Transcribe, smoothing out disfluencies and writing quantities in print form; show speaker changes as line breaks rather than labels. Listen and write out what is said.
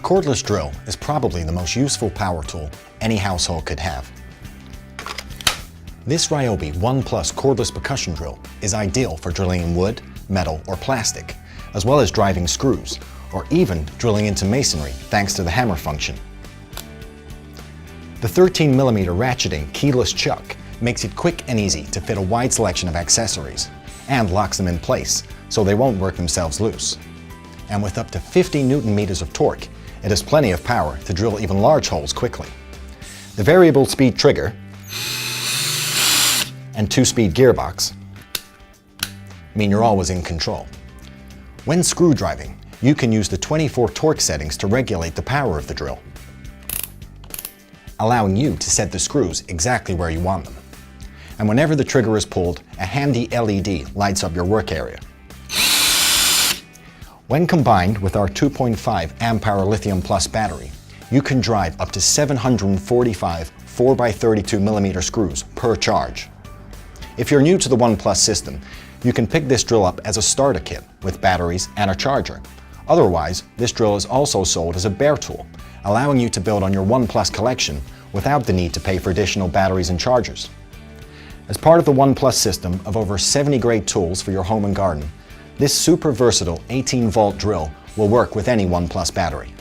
cordless drill is probably the most useful power tool any household could have. This Ryobi ONE+ cordless percussion drill is ideal for drilling in wood, metal, or plastic, as well as driving screws, or even drilling into masonry thanks to the hammer function. The 13mm ratcheting keyless chuck makes it quick and easy to fit a wide selection of accessories, and locks them in place so they won't work themselves loose. And with up to 50 Nm of torque, it has plenty of power to drill even large holes quickly. The variable speed trigger and 2-speed gearbox mean you're always in control. When screw driving, you can use the 24 torque settings to regulate the power of the drill, allowing you to set the screws exactly where you want them. And whenever the trigger is pulled, a handy LED lights up your work area. When combined with our 2.5 amp-hour Lithium Plus battery, you can drive up to 745 4x32mm screws per charge. If you're new to the ONE+ system, you can pick this drill up as a starter kit with batteries and a charger. Otherwise, this drill is also sold as a bare tool, allowing you to build on your ONE+ collection without the need to pay for additional batteries and chargers. As part of the ONE+ system of over 70 great tools for your home and garden, this super versatile 18-volt drill will work with any ONE+ battery.